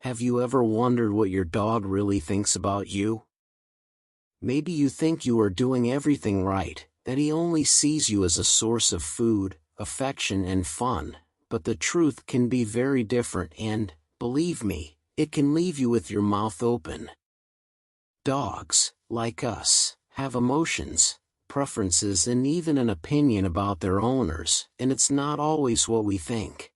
Have you ever wondered what your dog really thinks about you? Maybe you think you are doing everything right, that he only sees you as a source of food, affection and fun, but the truth can be very different and, believe me, it can leave you with your mouth open. Dogs, like us, have emotions, preferences and even an opinion about their owners, and it's not always what we think.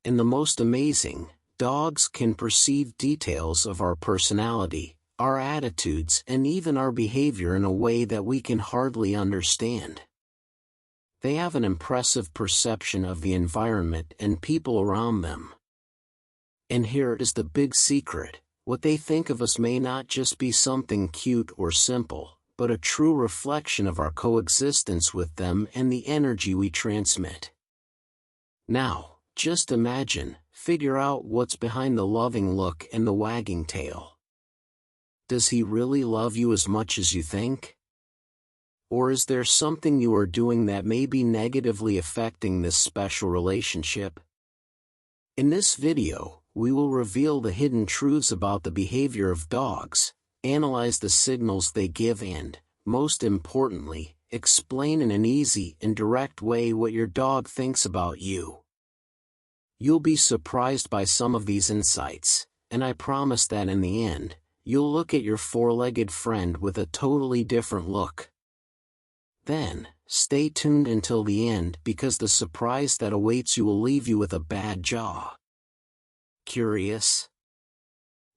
And the most amazing, dogs can perceive details of our personality, our attitudes and even our behavior in a way that we can hardly understand. They have an impressive perception of the environment and people around them. And here is the big secret: what they think of us may not just be something cute or simple, but a true reflection of our coexistence with them and the energy we transmit. Now, just imagine, figure out what's behind the loving look and the wagging tail. Does he really love you as much as you think? Or is there something you are doing that may be negatively affecting this special relationship? In this video, we will reveal the hidden truths about the behavior of dogs, analyze the signals they give and, most importantly, explain in an easy and direct way what your dog thinks about you. You'll be surprised by some of these insights, and I promise that in the end, you'll look at your four-legged friend with a totally different look. Then, stay tuned until the end because the surprise that awaits you will leave you with a bad jaw. Curious?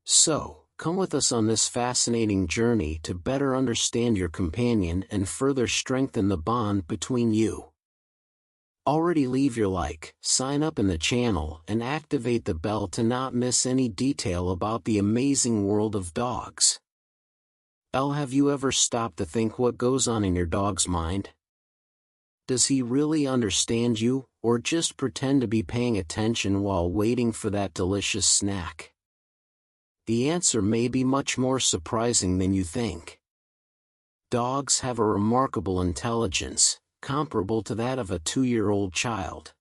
So, come with us on this fascinating journey to better understand your companion and further strengthen the bond between you. Already leave your like, sign up in the channel and activate the bell to not miss any detail about the amazing world of dogs. Have you ever stopped to think what goes on in your dog's mind? Does he really understand you, or just pretend to be paying attention while waiting for that delicious snack? The answer may be much more surprising than you think. Dogs have a remarkable intelligence, comparable to that of a 2-year-old child.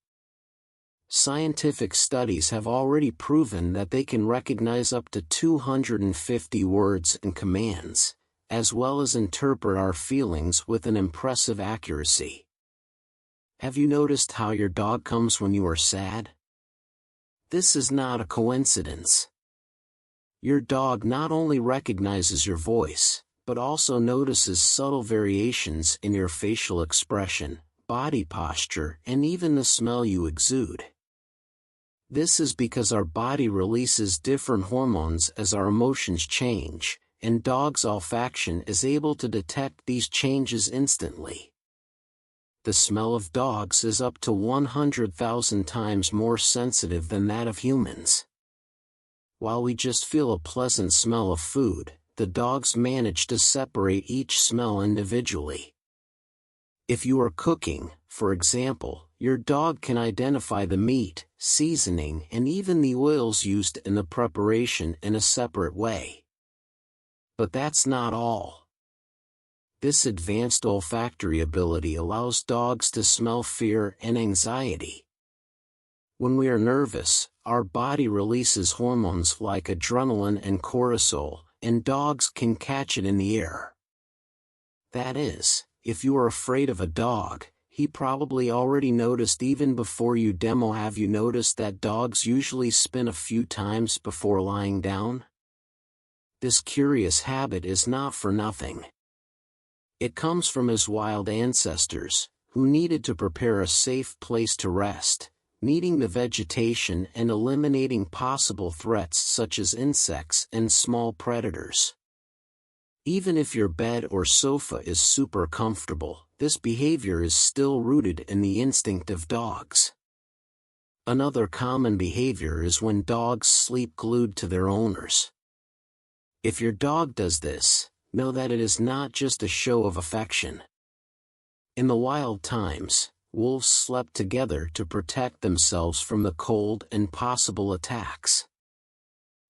Scientific studies have already proven that they can recognize up to 250 words and commands, as well as interpret our feelings with an impressive accuracy. Have you noticed how your dog comes when you are sad? This is not a coincidence. Your dog not only recognizes your voice, but also notices subtle variations in your facial expression, body posture, and even the smell you exude. This is because our body releases different hormones as our emotions change, and dogs' olfaction is able to detect these changes instantly. The smell of dogs is up to 100,000 times more sensitive than that of humans. While we just feel a pleasant smell of food, the dogs manage to separate each smell individually. If you are cooking, for example, your dog can identify the meat, seasoning, and even the oils used in the preparation in a separate way. But that's not all. This advanced olfactory ability allows dogs to smell fear and anxiety. When we are nervous, our body releases hormones like adrenaline and cortisol, and dogs can catch it in the air. That is, if you are afraid of a dog, he probably already noticed even before you demo. Have you noticed that dogs usually spin a few times before lying down? This curious habit is not for nothing. It comes from his wild ancestors, who needed to prepare a safe place to rest, meeting the vegetation and eliminating possible threats such as insects and small predators. Even if your bed or sofa is super comfortable, this behavior is still rooted in the instinct of dogs. Another common behavior is when dogs sleep glued to their owners. If your dog does this, know that it is not just a show of affection. In the wild times, wolves slept together to protect themselves from the cold and possible attacks.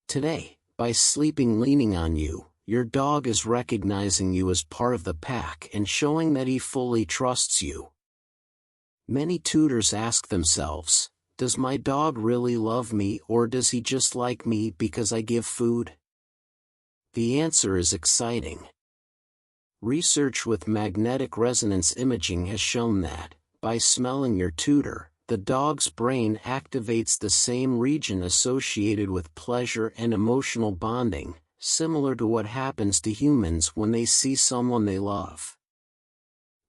Today, by sleeping leaning on you, your dog is recognizing you as part of the pack and showing that he fully trusts you. Many tutors ask themselves, does my dog really love me, or does he just like me because I give food? The answer is exciting. Research with magnetic resonance imaging has shown that, by smelling your tutor, the dog's brain activates the same region associated with pleasure and emotional bonding, similar to what happens to humans when they see someone they love.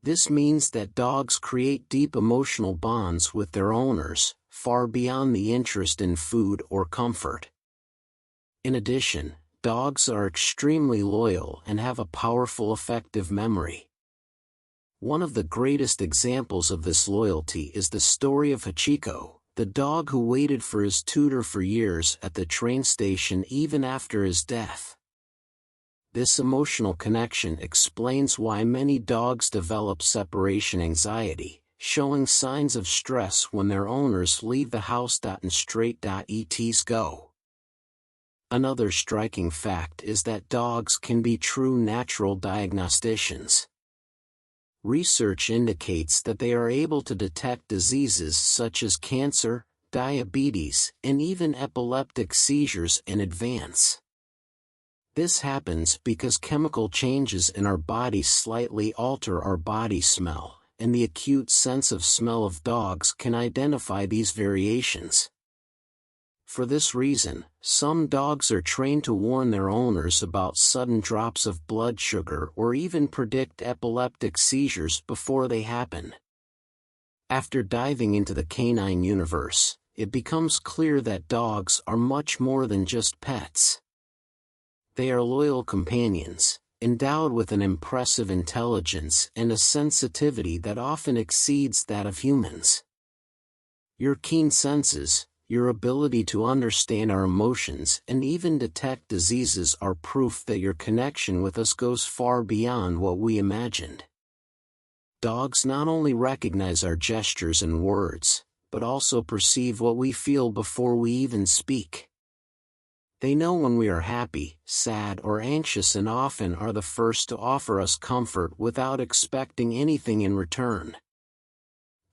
This means that dogs create deep emotional bonds with their owners, far beyond the interest in food or comfort. In addition, dogs are extremely loyal and have a powerful affective memory. One of the greatest examples of this loyalty is the story of Hachiko, the dog who waited for his tutor for years at the train station even after his death. This emotional connection explains why many dogs develop separation anxiety, showing signs of stress when their owners leave the house. And straight ETs go. Another striking fact is that dogs can be true natural diagnosticians. Research indicates that they are able to detect diseases such as cancer, diabetes, and even epileptic seizures in advance. This happens because chemical changes in our bodies slightly alter our body smell, and the acute sense of smell of dogs can identify these variations. For this reason, some dogs are trained to warn their owners about sudden drops of blood sugar or even predict epileptic seizures before they happen. After diving into the canine universe, it becomes clear that dogs are much more than just pets. They are loyal companions, endowed with an impressive intelligence and a sensitivity that often exceeds that of humans. Your keen senses, your ability to understand our emotions and even detect diseases are proof that your connection with us goes far beyond what we imagined. Dogs not only recognize our gestures and words, but also perceive what we feel before we even speak. They know when we are happy, sad, or anxious, and often are the first to offer us comfort without expecting anything in return.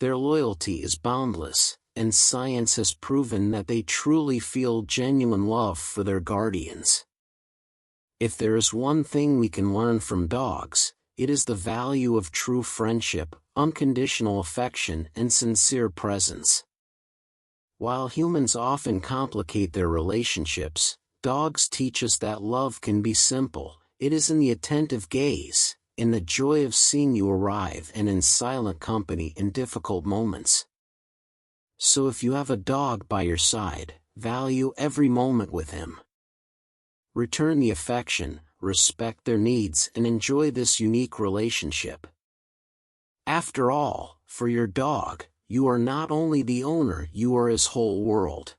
Their loyalty is boundless, and science has proven that they truly feel genuine love for their guardians. If there is one thing we can learn from dogs, it is the value of true friendship, unconditional affection, and sincere presence. While humans often complicate their relationships, dogs teach us that love can be simple. It is in the attentive gaze, in the joy of seeing you arrive, and in silent company in difficult moments. So if you have a dog by your side, value every moment with him. Return the affection, respect their needs, and enjoy this unique relationship. After all, for your dog, you are not only the owner, you are his whole world.